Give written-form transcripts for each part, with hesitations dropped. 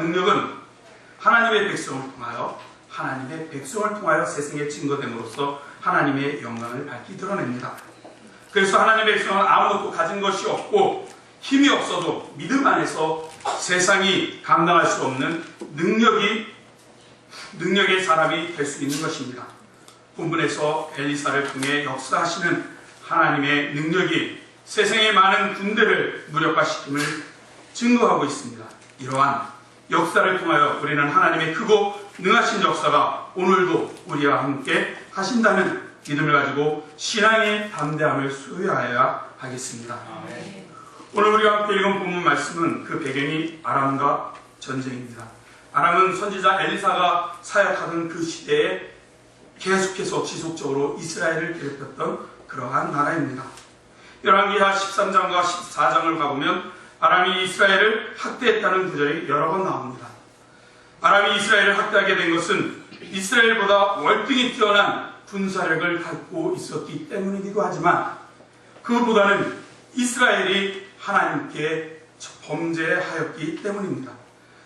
능력은 하나님의 백성을 통하여 세상에 증거됨으로써 하나님의 영광을 밝히 드러냅니다. 그래서 하나님의 백성은 아무것도 가진 것이 없고 힘이 없어도 믿음 안에서 세상이 감당할 수 없는 능력의 사람이 될 수 있는 것입니다. 본문에서 엘리사를 통해 역사하시는 하나님의 능력이 세상의 많은 군대를 무력화시킴을 증거하고 있습니다. 이러한 역사를 통하여 우리는 하나님의 크고 능하신 역사가 오늘도 우리와 함께 하신다는 믿음을 가지고 신앙의 담대함을 소유하여야 하겠습니다. 오늘 우리가 함께 읽은 본문 말씀은 그 배경이 아람과 전쟁입니다. 아람은 선지자 엘리사가 사역하던 그 시대에 계속해서 지속적으로 이스라엘을 괴롭혔던 그러한 나라입니다. 열왕기하 13장과 14장을 가보면 아람이 이스라엘을 학대했다는 구절이 여러 번 나옵니다. 아람이 이스라엘을 학대하게 된 것은 이스라엘보다 월등히 뛰어난 군사력을 갖고 있었기 때문이기도 하지만 그보다는 이스라엘이 하나님께 범죄하였기 때문입니다.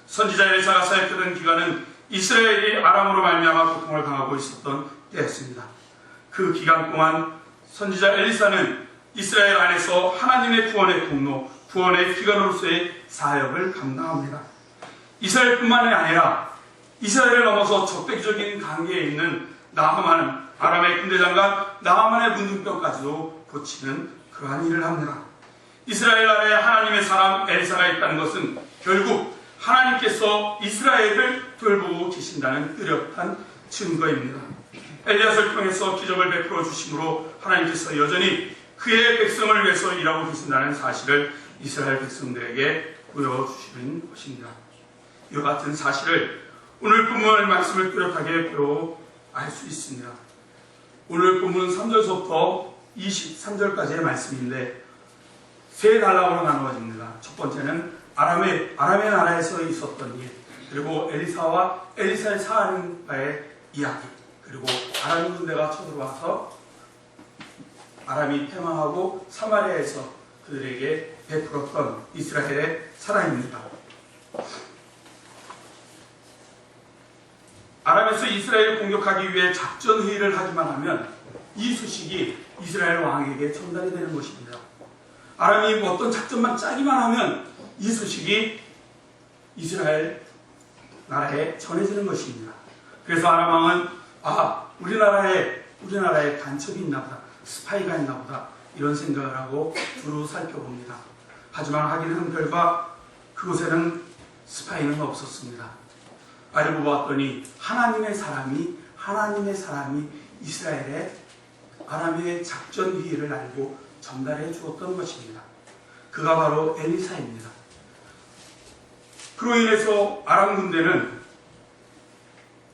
선지자 엘리사가 사역하던 기간은 이스라엘이 아람으로 말미암아 고통을 당하고 있었던 때였습니다. 그 기간 동안 선지자 엘리사는 이스라엘 안에서 하나님의 구원의 통로, 구원의 기관으로서의 사역을 감당합니다. 이스라엘뿐만이 아니라 이스라엘을 넘어서 적대적인 관계에 있는 나하만, 아람의 군대장관 나하만의 문둥병까지도 고치는 그러한 일을 합니다. 이스라엘 나라에 하나님의 사람 엘리사가 있다는 것은 결국 하나님께서 이스라엘을 돌보고 계신다는 뚜렷한 증거입니다. 엘리야를 통해서 기적을 베풀어 주심으로 하나님께서 여전히 그의 백성을 위해서 일하고 계신다는 사실을 이스라엘 백성들에게 보여주시는 것입니다. 이와 같은 사실을 오늘 본문 말씀을 뚜렷하게 알 수 있습니다. 오늘 본문 3절부터 23절까지의 말씀인데 세 단락으로 나누어집니다. 첫 번째는 아람의 나라에서 있었던 일, 그리고 엘리사와 엘리사의 사하는바의 이야기, 그리고 아람 군대가 쳐들어와서 아람이 패망하고 사마리아에서 그들에게 베풀었던 이스라엘의 사랑입니다. 아람에서 이스라엘을 공격하기 위해 작전 회의를 하기만 하면 이 소식이 이스라엘 왕에게 전달이 되는 것입니다. 아람이 어떤 작전만 짜기만 하면 이 소식이 이스라엘 나라에 전해지는 것입니다. 그래서 아람 왕은 우리나라에 간첩이 있나 보다, 스파이가 있나 보다, 이런 생각을 하고 두루 살펴봅니다. 하지만 확인한 결과 그곳에는 스파이는 없었습니다. 알고 보았더니 하나님의 사람이 이스라엘의 아람의 작전 회의를 알고 전달해 주었던 것입니다. 그가 바로 엘리사입니다. 그로 인해서 아람 군대는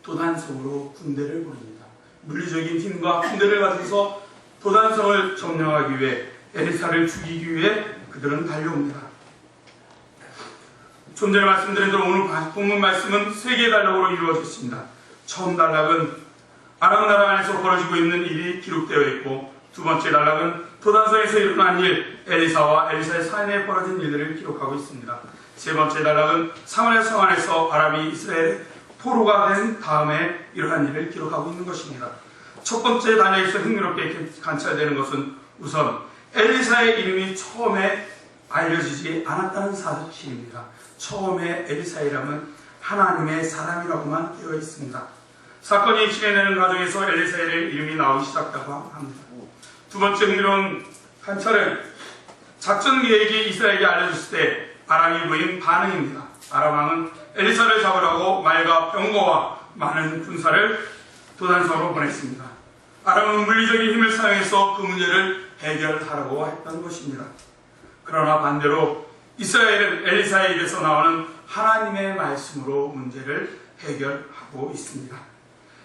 도단성으로 군대를 보냅니다. 물리적인 힘과 군대를 가져서 도단성을 점령하기 위해 엘리사를 죽이기 위해 그들은 달려옵니다. 좀 전에 말씀드린 대로 오늘 본문 말씀은 세 개의 단락으로 이루어졌습니다. 처음 단락은 아람 나라 안에서 벌어지고 있는 일이 기록되어 있고, 두 번째 단락은 도단성에서 일어난 일, 엘리사와 엘리사의 사내에 벌어진 일들을 기록하고 있습니다. 세 번째 단락은 사마리아 성 안에서 아람이 이스라엘의 포로가 된 다음에 이러한 일을 기록하고 있는 것입니다. 첫 번째 단락에서 흥미롭게 관찰되는 것은 우선 엘리사의 이름이 처음에 알려지지 않았다는 사실입니다. 처음에 엘리사의 이름은 하나님의 사람이라고만 되어 있습니다. 사건이 진행되는 과정에서 엘리사의 이름이 나오기 시작하고 합니다. 두 번째 흥미로운 관찰은 작전 계획이 이스라엘에게 알려졌을 때 아람이 보인 반응입니다. 아람 왕은 엘리사를 잡으라고 말과 병거와 많은 군사를 도단성으로 보냈습니다. 아람은 물리적인 힘을 사용해서 그 문제를 해결하라고 했던 것입니다. 그러나 반대로 이스라엘은 엘리사의 입에서 나오는 하나님의 말씀으로 문제를 해결하고 있습니다.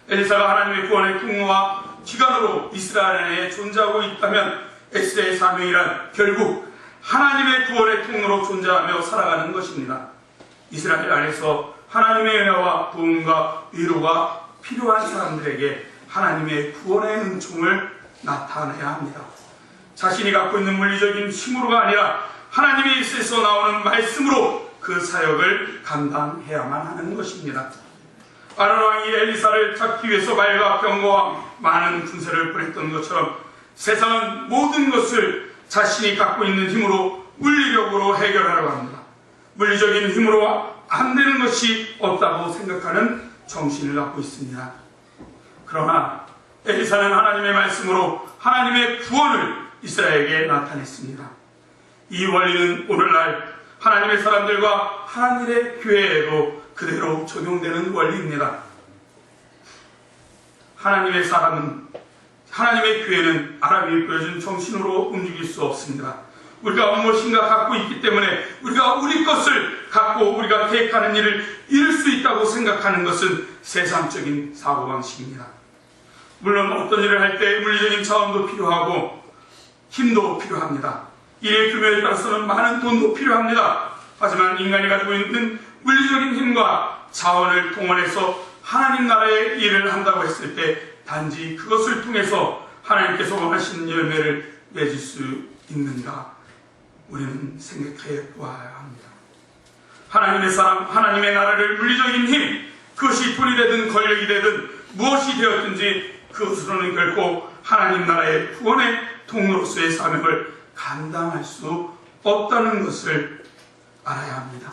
엘리사가 하나님의 구원의 통로와 기관으로 이스라엘 안에 존재하고 있다면 엘리사의 사명이란 결국 하나님의 구원의 통로로 존재하며 살아가는 것입니다. 이스라엘 안에서 하나님의 은혜와 부흥과 위로가 필요한 사람들에게 하나님의 구원의 은총을 나타내야 합니다. 자신이 갖고 있는 물리적인 힘으로가 아니라 하나님의 입에서 나오는 말씀으로 그 사역을 감당해야만 하는 것입니다. 아론 왕이 엘리사를 찾기 위해서 말과 병거와 많은 군사를 보냈던 것처럼 세상은 모든 것을 자신이 갖고 있는 힘으로 물리력으로 해결하려고 합니다. 물리적인 힘으로 안 되는 것이 없다고 생각하는 정신을 갖고 있습니다. 그러나 엘리사는 하나님의 말씀으로 하나님의 구원을 이스라엘에게 나타냈습니다. 이 원리는 오늘날 하나님의 사람들과 하나님의 교회에도 그대로 적용되는 원리입니다. 하나님의 사람은, 하나님의 교회는 아람이 보여준 정신으로 움직일 수 없습니다. 우리가 무엇인가 갖고 있기 때문에 우리가 우리 것을 갖고 우리가 계획하는 일을 이룰 수 있다고 생각하는 것은 세상적인 사고방식입니다. 물론 어떤 일을 할 때 물리적인 자원도 필요하고 힘도 필요합니다. 일의 규모에 따라서는 많은 돈도 필요합니다. 하지만 인간이 가지고 있는 물리적인 힘과 자원을 동원해서 하나님 나라의 일을 한다고 했을 때 단지 그것을 통해서 하나님께서 원하시는 열매를 맺을 수 있는가? 우리는 생각해 보아야 합니다. 하나님의 사람, 하나님의 나라를 물리적인 힘, 그것이 돈이 되든 권력이 되든 무엇이 되었든지 그것으로는 결코 하나님 나라의 구원의 통로로서의 사명을 감당할 수 없다는 것을 알아야 합니다.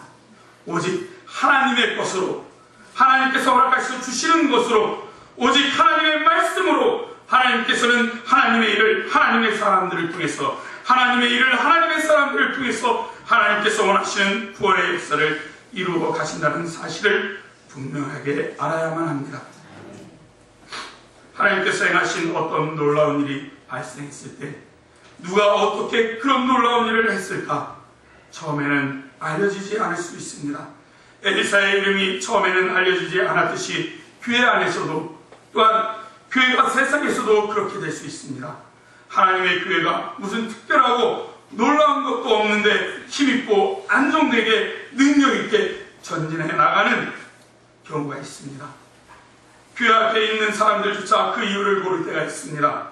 오직 하나님의 것으로, 하나님께서 허락하셔 주시는 것으로, 오직 하나님의 말씀으로 하나님께서는 하나님의 일을 하나님의 사람들을 통해서, 하나님의 일을 하나님의 사람들을 통해서 하나님께서 원하시는 구원의 역사를 이루어 가신다는 사실을 분명하게 알아야만 합니다. 하나님께서 행하신 어떤 놀라운 일이 발생했을 때 누가 어떻게 그런 놀라운 일을 했을까? 처음에는 알려지지 않을 수 있습니다. 엘리사의 이름이 처음에는 알려지지 않았듯이 교회 안에서도 또한 교회가 세상에서도 그렇게 될 수 있습니다. 하나님의 교회가 무슨 특별하고 놀라운 것도 없는데 힘있고 안정되게 능력있게 전진해 나가는 경우가 있습니다. 교회 앞에 있는 사람들조차 그 이유를 모를 때가 있습니다.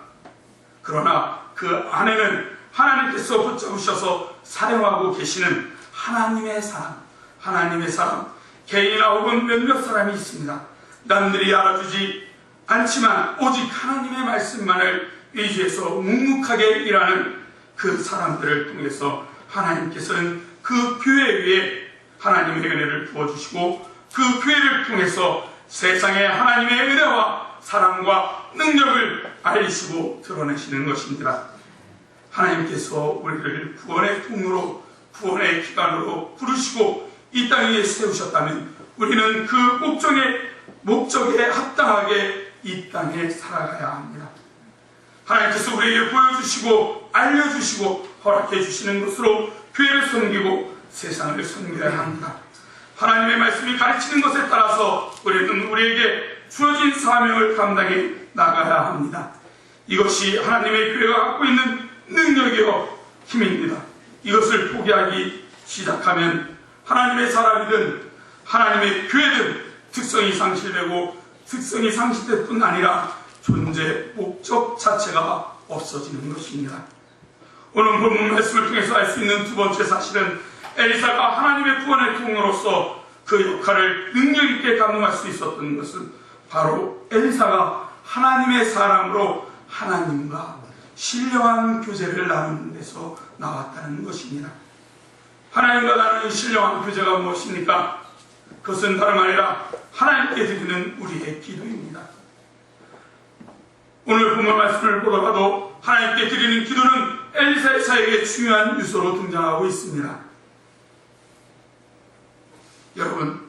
그러나 그 안에는 하나님께서 붙잡으셔서 사용하고 계시는 하나님의 사람, 개인이나 혹은 몇몇 사람이 있습니다. 남들이 알아주지 않지만 오직 하나님의 말씀만을 의지해서 묵묵하게 일하는 그 사람들을 통해서 하나님께서는 그 교회 위에 하나님의 은혜를 부어주시고 그 교회를 통해서 세상에 하나님의 은혜와 사랑과 능력을 알리시고 드러내시는 것입니다. 하나님께서 우리를 구원의 통로로, 구원의 기관으로 부르시고 이 땅 위에 세우셨다면 우리는 그 목적에 합당하게 이 땅에 살아가야 합니다. 하나님께서 우리에게 보여주시고 알려주시고 허락해 주시는 것으로 교회를 섬기고 세상을 섬겨야 합니다. 하나님의 말씀이 가르치는 것에 따라서 우리는 우리에게 주어진 사명을 감당해 나가야 합니다. 이것이 하나님의 교회가 갖고 있는 능력이요 힘입니다. 이것을 포기하기 시작하면 하나님의 사람이든 하나님의 교회든 특성이 상실되고 특성이 상실될 뿐 아니라 존재 목적 자체가 없어지는 것입니다. 오늘 본문 말씀을 통해서 알 수 있는 두 번째 사실은 엘리사가 하나님의 구원의 통로로서 그 역할을 능력 있게 감당할 수 있었던 것은 바로 엘리사가 하나님의 사람으로 하나님과 신령한 교제를 나누는 데서 나왔다는 것입니다. 하나님과 나누는 신령한 교제가 무엇입니까? 그것은 다름 아니라 하나님께 드리는 우리의 기도입니다. 오늘 본문 말씀을 보더라도 하나님께 드리는 기도는 엘리사의 사역의 중요한 요소로 등장하고 있습니다. 여러분,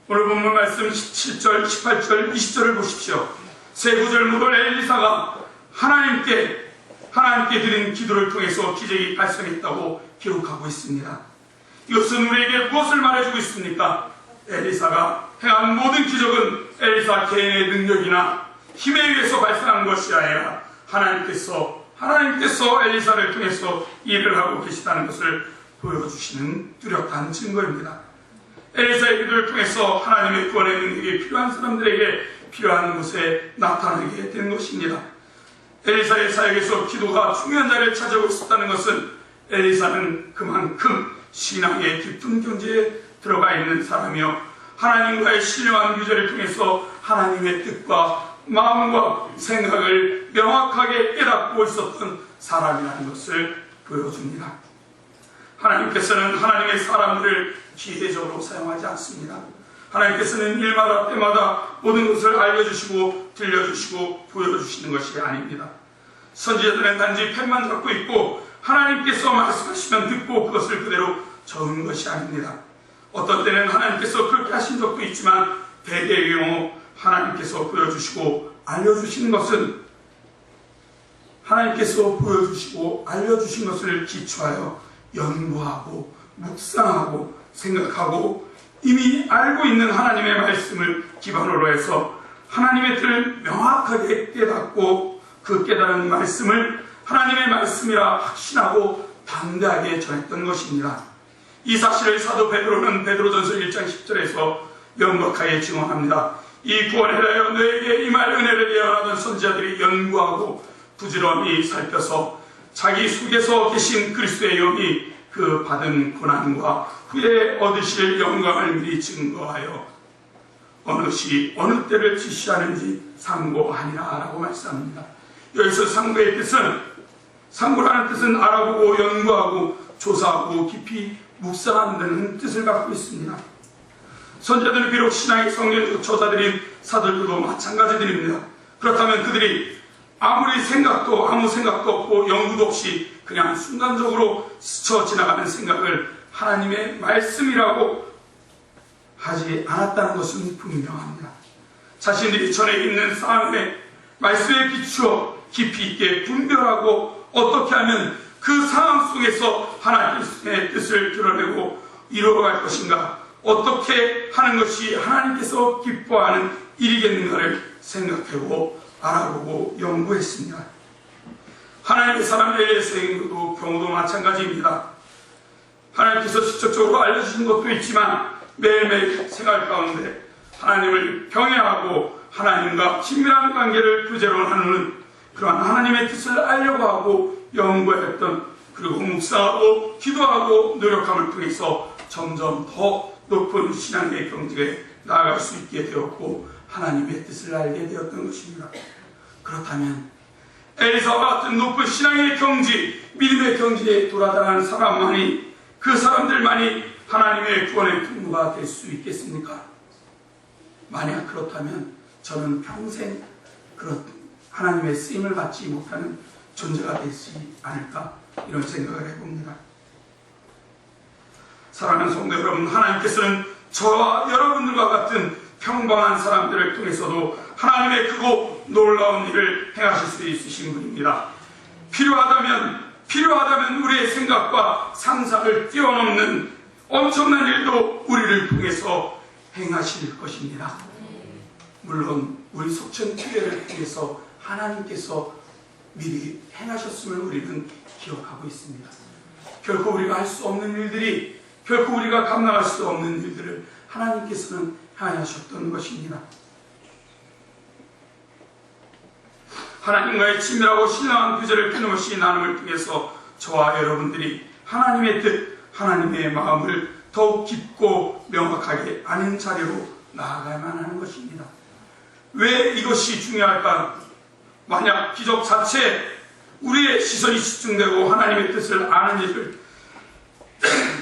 오늘 본문 말씀 17절, 18절, 20절을 보십시오. 세 구절 모두 엘리사가 하나님께 드린 기도를 통해서 기적이 발생했다고 기록하고 있습니다. 이것은 우리에게 무엇을 말해주고 있습니까? 엘리사가 행한 모든 기적은 엘리사 개인의 능력이나 힘에 의해서 발생한 것이 아니라 하나님께서 엘리사를 통해서 일을 하고 계시다는 것을 보여주시는 뚜렷한 증거입니다. 엘리사의 기도를 통해서 하나님의 구원의 능력이 필요한 사람들에게 필요한 곳에 나타나게 된 것입니다. 엘리사의 사역에서 기도가 중요한 자리를 차지하고 있었다는 것은 엘리사는 그만큼 신앙의 깊은 경지에 들어가 있는 사람이요 하나님과의 신령한 교제를 통해서 하나님의 뜻과 마음과 생각을 명확하게 깨닫고 있었던 사람이라는 것을 보여줍니다. 하나님께서는 하나님의 사람들을 기회적으로 사용하지 않습니다. 하나님께서는 일마다 때마다 모든 것을 알려주시고 들려주시고 보여주시는 것이 아닙니다. 선지자들은 단지 펜만 갖고 있고 하나님께서 말씀하시면 듣고 그것을 그대로 적은 것이 아닙니다. 어떤 때는 하나님께서 그렇게 하신 적도 있지만 대개의 경우 하나님께서 보여주시고 알려주시는 것은 하나님께서 보여주시고 알려주신 것을 기초하여 연구하고 묵상하고 생각하고 이미 알고 있는 하나님의 말씀을 기반으로 해서 하나님의 뜻을 명확하게 깨닫고 그 깨달은 말씀을 하나님의 말씀이라 확신하고 담대하게 전했던 것입니다. 이 사실을 사도 베드로는 베드로전서 1장 10절에서 명백하게 증언합니다. 이 구원에 대하여 너에게 임할 은혜를 예언하던 선지자들이 연구하고 부지런히 살펴서 자기 속에서 계신 그리스도의 영이 그 받은 고난과 후에 얻으실 영광을 미리 증거하여 어느 시 어느 때를 지시하는지 상고하니라 라고 말씀합니다. 여기서 상고의 뜻은, 상고라는 뜻은 알아보고 연구하고 조사하고 깊이 묵상한다는 뜻을 갖고 있습니다. 선지자들은 비록 신앙의 성경적 저자들인 사도들도 마찬가지들입니다. 그렇다면 그들이 아무리 생각도 아무 생각도 없고 연구도 없이 그냥 순간적으로 스쳐 지나가는 생각을 하나님의 말씀이라고 하지 않았다는 것은 분명합니다. 자신들이 전에 있는 상황에 말씀에 비추어 깊이 있게 분별하고 어떻게 하면 그 상황 속에서 하나님의 뜻을 드러내고 이루어갈 것인가, 어떻게 하는 것이 하나님께서 기뻐하는 일이겠는가를 생각하고 알아보고 연구했습니다. 하나님의 사람들의 경우도 마찬가지입니다. 하나님께서 직접적으로 알려주신 것도 있지만 매일매일 생활 가운데 하나님을 경외하고 하나님과 친밀한 관계를 교제로 나누는 그러한 하나님의 뜻을 알려고 하고 연구했던, 그리고 묵상하고 기도하고 노력함을 통해서 점점 더 높은 신앙의 경지에 나아갈 수 있게 되었고 하나님의 뜻을 알게 되었던 것입니다. 그렇다면 엘리사와 같은 높은 신앙의 경지, 믿음의 경지에 돌아다니는 사람만이, 그 사람들만이 하나님의 구원의 통로가 될 수 있겠습니까? 만약 그렇다면 저는 평생 그런 하나님의 쓰임을 받지 못하는 존재가 되지 않을까, 이런 생각을 해봅니다. 사랑하는 성도 여러분, 하나님께서는 저와 여러분들과 같은 평범한 사람들을 통해서도 하나님의 크고 놀라운 일을 행하실 수 있으신 분입니다. 필요하다면 우리의 생각과 상상을 뛰어넘는 엄청난 일도 우리를 통해서 행하실 것입니다. 물론 우리 속천교회를 통해서 하나님께서 미리 행하셨음을 우리는 기억하고 있습니다. 결코 우리가 할 수 없는 일들이, 결코 우리가 감당할 수 없는 일들을 하나님께서는 행하셨던 것입니다. 하나님과의 친밀하고 신령한 교제를 끊임없이 나눔을 통해서 저와 여러분들이 하나님의 뜻, 하나님의 마음을 더욱 깊고 명확하게 아는 자리로 나아가야만 하는 것입니다. 왜 이것이 중요할까? 만약 기적 자체에 우리의 시선이 집중되고 하나님의 뜻을 아는 일을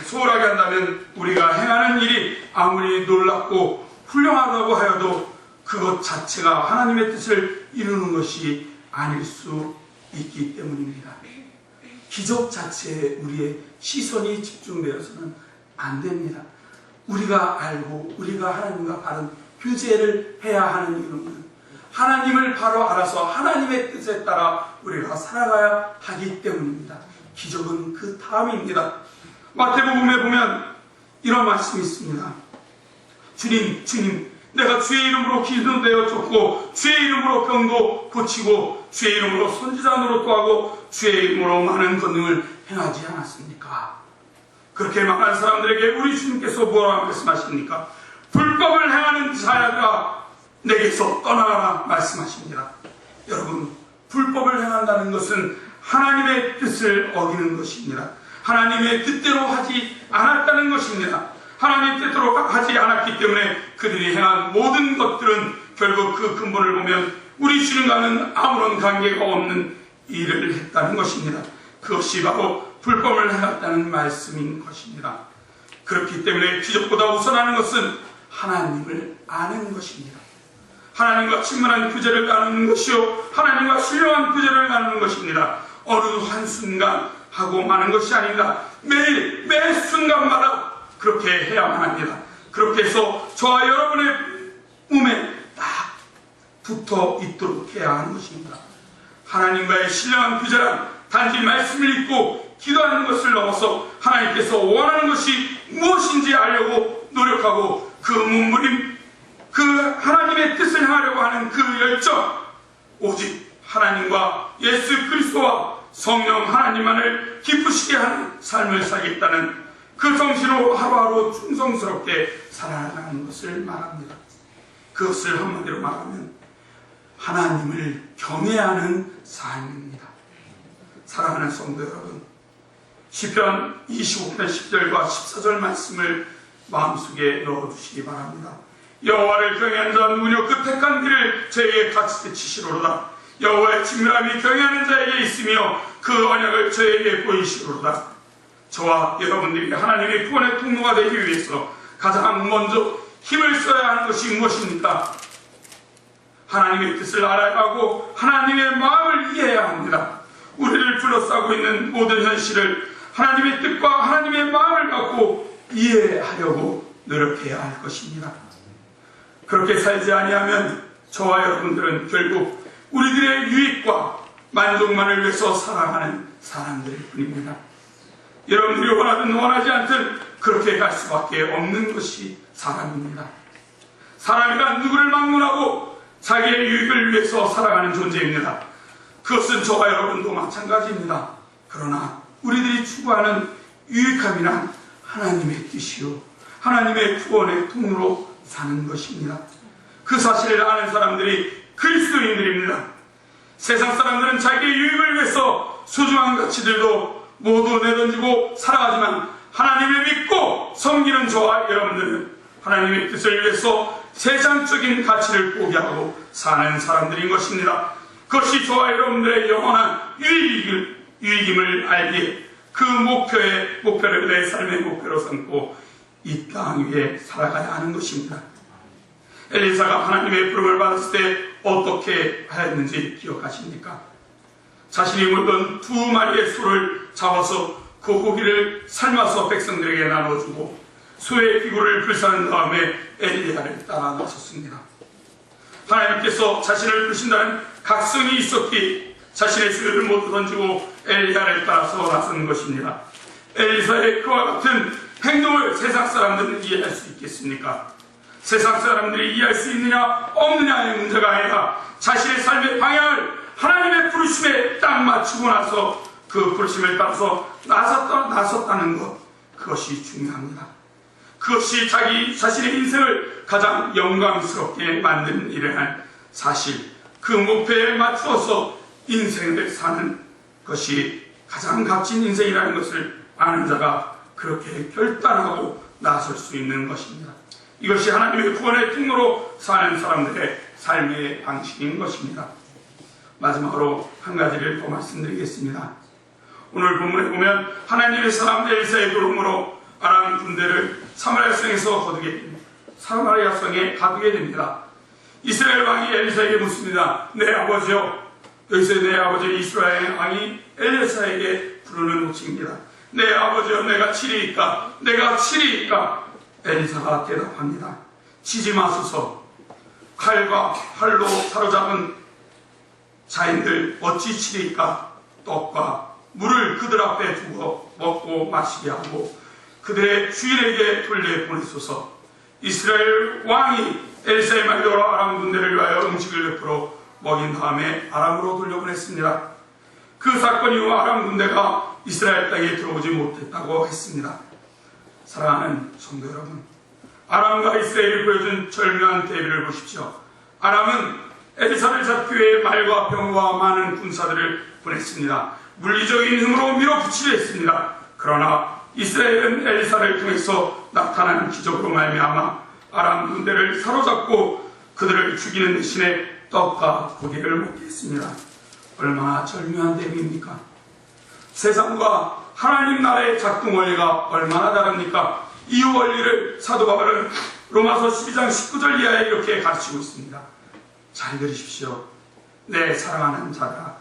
소홀하게 한다면 우리가 행하는 일이 아무리 놀랍고 훌륭하다고 하여도 그것 자체가 하나님의 뜻을 이루는 것이 아닐 수 있기 때문입니다. 기적 자체에 우리의 시선이 집중되어서는 안 됩니다. 우리가 알고 우리가 하나님과 바른 교제를 해야 하는 이유는 하나님을 바로 알아서 하나님의 뜻에 따라 우리가 살아가야 하기 때문입니다. 기적은 그 다음입니다. 마태복음에 보면 이런 말씀이 있습니다. 주님, 내가 주의 이름으로 기도되어 쫓고 주의 이름으로 병도 고치고 주의 이름으로 선지자 노릇도 하고 주의 이름으로 많은 권능을 행하지 않았습니까? 그렇게 많은 사람들에게 우리 주님께서 뭐라고 말씀하십니까? 불법을 행하는 자야가 내게서 떠나가라 말씀하십니다. 여러분, 불법을 행한다는 것은 하나님의 뜻을 어기는 것입니다. 하나님의 뜻대로 하지 않았다는 것입니다. 하나님 뜻대로 하지 않았기 때문에 그들이 행한 모든 것들은 결국 그 근본을 보면 우리 주님과는 아무런 관계가 없는 일을 했다는 것입니다. 그것이 바로 불법을 행했다는 말씀인 것입니다. 그렇기 때문에 기적보다 우선하는 것은 하나님을 아는 것입니다. 하나님과 친밀한 구제를 나누는 것이요, 하나님과 신령한 구제를 나누는 것입니다. 어느 한순간 하고 마는 것이 아닙니다. 매일 매 순간마다 그렇게 해야만 합니다. 그렇게 해서 저와 여러분의 몸에 딱 붙어 있도록 해야 하는 것입니다. 하나님과의 신령한 구제란 단지 말씀을 읽고 기도하는 것을 넘어서 하나님께서 원하는 것이 무엇인지 알려고 노력하고 그 몸부림, 그 하나님의 뜻을 행하려고 하는 그 열정, 오직 하나님과 예수 그리스도와 성령 하나님만을 기쁘시게 하는 삶을 살겠다는 그 정신으로 하루하루 충성스럽게 살아가는 것을 말합니다. 그것을 한마디로 말하면 하나님을 경외하는 삶입니다. 사랑하는 성도 여러분, 시편 25편 10절과 14절 말씀을 마음속에 넣어주시기 바랍니다. 여호와를 경외하는 자 누구냐? 그 택한 길을 저에게 같이 지시로로다. 여호와의 친밀함이 경외하는 자에게 있으며 그 언약을 저에게 보이시로로다. 저와 여러분들이 하나님의 구원의 통로가 되기 위해서 가장 먼저 힘을 써야 하는 것이 무엇입니까? 하나님의 뜻을 알아야 하고 하나님의 마음을 이해해야 합니다. 우리를 둘러싸고 있는 모든 현실을 하나님의 뜻과 하나님의 마음을 갖고 이해하려고 노력해야 할 것입니다. 그렇게 살지 아니하면 저와 여러분들은 결국 우리들의 유익과 만족만을 위해서 살아가는 사람들일 뿐입니다. 여러분들이 원하든 원하지 않든 그렇게 갈 수밖에 없는 것이 사람입니다. 사람이란 누구를 막론하고 자기의 유익을 위해서 살아가는 존재입니다. 그것은 저와 여러분도 마찬가지입니다. 그러나 우리들이 추구하는 유익함이란 하나님의 뜻이요, 하나님의 구원의 통로로 사는 것입니다. 그 사실을 아는 사람들이 그리스도인들입니다. 세상 사람들은 자기의 유익을 위해서 소중한 가치들도 모두 내던지고 살아가지만 하나님을 믿고 섬기는 저와 여러분들은 하나님의 뜻을 위해서 세상적인 가치를 포기하고 사는 사람들인 것입니다. 그것이 저와 여러분들의 영원한 유익임을 알기에 그 목표를 내 삶의 목표로 삼고 이 땅 위에 살아가야 하는 것입니다. 엘리사가 하나님의 부름을 받았을 때 어떻게 하였는지 기억하십니까? 자신이 물던 2마리의 소를 잡아서 그 고기를 삶아서 백성들에게 나눠주고 소의 기구를 불사른 다음에 엘리야를 따라 나섰습니다. 하나님께서 자신을 부르신다는 각성이 있었기에 자신의 수요를 모두 던지고 엘리야를 따라서 나선 것입니다. 엘리사의 그와 같은 행동을 세상 사람들은 이해할 수 있겠습니까? 세상 사람들이 이해할 수 있느냐 없느냐의 문제가 아니라 자신의 삶의 방향을 하나님의 부르심에 딱 맞추고 나서 그 부르심을 따라서 나섰다는 것, 그것이 중요합니다. 그것이 자신의 인생을 가장 영광스럽게 만드는 일이라는 사실, 그 목표에 맞추어서 인생을 사는 것이 가장 값진 인생이라는 것을 아는 자가 그렇게 결단하고 나설 수 있는 것입니다. 이것이 하나님의 구원의 통로로 사는 사람들의 삶의 방식인 것입니다. 마지막으로 한 가지를 더 말씀드리겠습니다. 오늘 본문에 보면 하나님의 사람 엘리사의 부름으로 아람 군대를 사마리아 성에 가두게 됩니다. 이스라엘 왕이 엘리사에게 묻습니다. 내 아버지요. 여기서 내 아버지 이스라엘 왕이 엘리사에게 부르는 호칭입니다. 내 아버지요, 내가 치리이까? 내가 치리이까? 엘리사가 대답합니다. 치지 마소서. 칼과 활로 사로잡은 자인들 어찌 치리이까? 떡과 물을 그들 앞에 두고 먹고 마시게 하고 그들의 주인에게 돌려보내소서. 이스라엘 왕이 엘리사의 말대로 아람 군대를 위하여 음식을 베풀어 먹인 다음에 아람으로 돌려보냈습니다. 그 사건 이후 아람 군대가 이스라엘 땅에 들어오지 못했다고 했습니다. 사랑하는 성도 여러분, 아람과 이스라엘이 보여준 절묘한 대비를 보십시오. 아람은 엘리사를 잡기 위해 말과 병과 많은 군사들을 보냈습니다. 물리적인 힘으로 밀어붙이려 했습니다. 그러나 이스라엘은 엘리사를 통해서 나타나는 기적으로 말미암아 아람 군대를 사로잡고 그들을 죽이는 대신에 떡과 고기를 먹게 했습니다. 얼마나 절묘한 대비입니까? 세상과 하나님 나라의 작동 원리가 얼마나 다릅니까? 이 원리를 사도 바울은 로마서 12장 19절 이하에 이렇게 가르치고 있습니다. 잘 들으십시오. 내 사랑하는 자들아,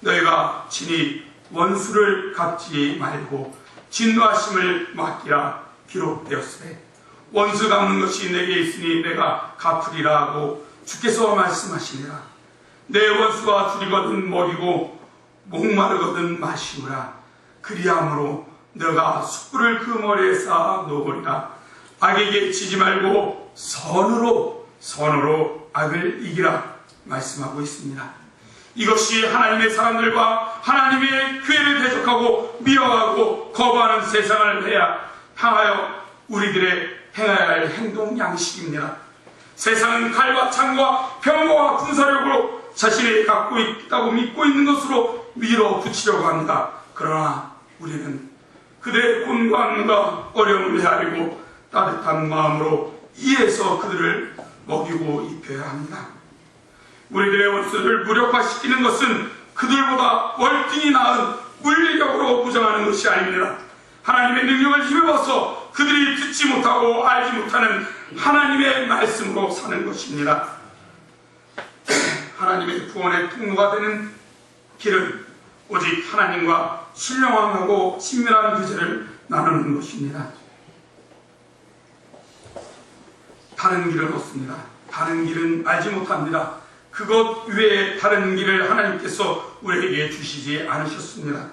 너희가 친히 원수를 갚지 말고 진노하심을 맡기라 기록되었으되 원수 갚는 것이 내게 있으니 내가 갚으리라 하고 주께서 말씀하시니라. 내 원수가 줄이거든 먹이고 목마르거든 마시우라. 그리함으로 너가 숯불을 그 머리에 쌓아 놓으리라. 악에게 지지 말고 선으로 악을 이기라 말씀하고 있습니다. 이것이 하나님의 사람들과 하나님의 교회를 대적하고 미워하고 거부하는 세상을 향하여 우리들의 행해야 할 행동 양식입니다. 세상은 칼과 창과 병거와 군사력으로 자신이 갖고 있다고 믿고 있는 것으로 밀어붙이려고 합니다. 그러나 우리는 그들의 곤고함과 어려움을 헤아리고 따뜻한 마음으로 이해해서 그들을 먹이고 입혀야 합니다. 우리들의 원수를 무력화시키는 것은 그들보다 월등히 나은 물리력으로 부정하는 것이 아닙니다. 하나님의 능력을 힘입어서 그들이 듣지 못하고 알지 못하는 하나님의 말씀으로 사는 것입니다. 하나님의 구원의 통로가 되는 길은 오직 하나님과 신령하고 친밀한 교제를 나누는 것입니다. 다른 길은 없습니다. 다른 길은 알지 못합니다. 그것 외에 다른 길을 하나님께서 우리에게 주시지 않으셨습니다.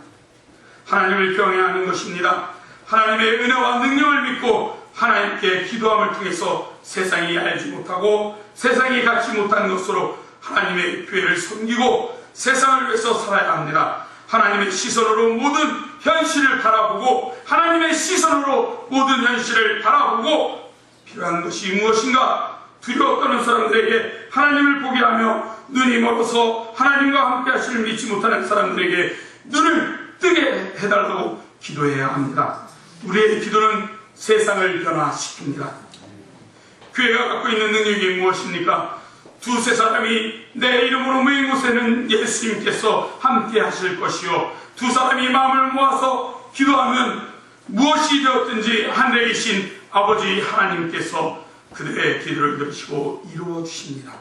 하나님을 경외하는 것입니다. 하나님의 은혜와 능력을 믿고 하나님께 기도함을 통해서 세상이 알지 못하고 세상이 갖지 못하는 것으로 하나님의 교회를 섬기고 세상을 위해서 살아야 합니다. 하나님의 시선으로 모든 현실을 바라보고 하나님의 시선으로 모든 현실을 바라보고 필요한 것이 무엇인가 두려워 떠는 사람들에게 하나님을 보게 하며 눈이 멀어서 하나님과 함께 하시를 믿지 못하는 사람들에게 눈을 뜨게 해달라고 기도해야 합니다. 우리의 기도는 세상을 변화시킵니다. 교회가 갖고 있는 능력이 무엇입니까? 두세 사람이 내 이름으로 모인 곳에는 예수님께서 함께 하실 것이요 두 사람이 마음을 모아서 기도하면 무엇이 되었든지 하늘에 계신 아버지 하나님께서 그들의 기도를 들으시고 이루어 주십니다.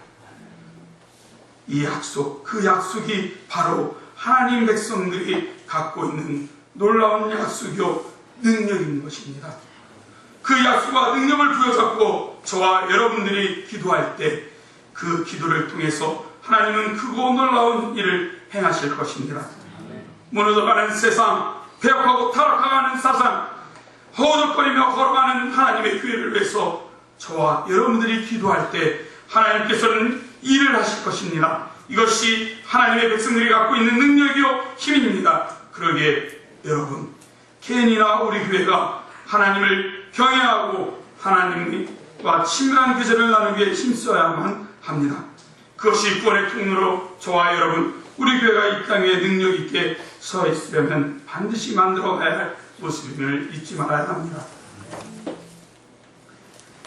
이 약속, 그 약속이 바로 하나님 백성들이 갖고 있는 놀라운 약속이요 능력인 것입니다. 그 약속과 능력을 부여잡고 저와 여러분들이 기도할 때 그 기도를 통해서 하나님은 크고 놀라운 일을 행하실 것입니다. 무너져가는 세상, 배역하고 타락하는 사상, 허우적거리며 걸어가는 하나님의 교회를 위해서 저와 여러분들이 기도할 때 하나님께서는 일을 하실 것입니다. 이것이 하나님의 백성들이 갖고 있는 능력이요 힘입니다. 그러기에 여러분, 개인이나 우리 교회가 하나님을 경외하고 하나님과 친밀한 교제를 나누기 위해 힘써야만 합니다. 그것이 구원의 통로로 저와 여러분, 우리 교회가 이 땅에 능력 있게 서 있으려면 반드시 만들어가야 할 모습임을 잊지 말아야 합니다.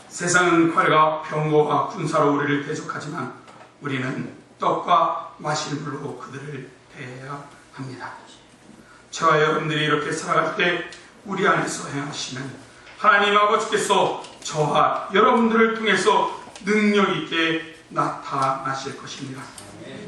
세상은 칼과 병거와 군사로 우리를 대적하지만 우리는 떡과 마실 물로 그들을 대해야 합니다. 저와 여러분들이 이렇게 살아갈 때 우리 안에서 행하시는 하나님 아버지께서 저와 여러분들을 통해서 능력 있게 나타나실 것입니다.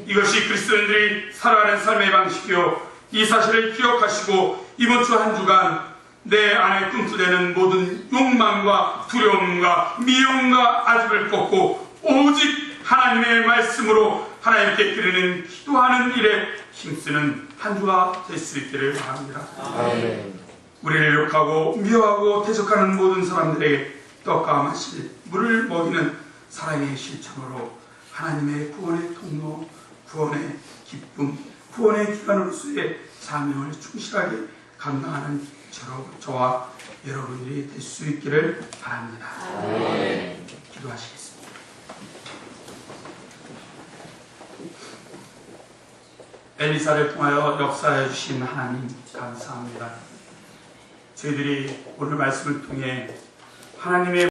이것이 그리스도인들이 살아가는 삶의 방식이요 이 사실을 기억하시고 이번 주 한 주간 내 안에 꿈틀대는 모든 욕망과 두려움과 미움과 아집을 꺾고 오직 하나님의 말씀으로 하나님께 드리는 기도하는 일에 힘쓰는 한 주가 될 수 있기를 바랍니다. 아멘. 우리를 욕하고 미워하고 대적하는 모든 사람들에게 떡과 마실 물을 먹이는 사랑의 실천으로 하나님의 구원의 통로, 구원의 기쁨, 구원의 기관으로서의 사명을 충실하게 감당하는 저와 여러분들이 될 수 있기를 바랍니다. 네. 기도하시겠습니다. 엘리사를 통하여 역사해 주신 하나님 감사합니다. 저희들이 오늘 말씀을 통해 하나님의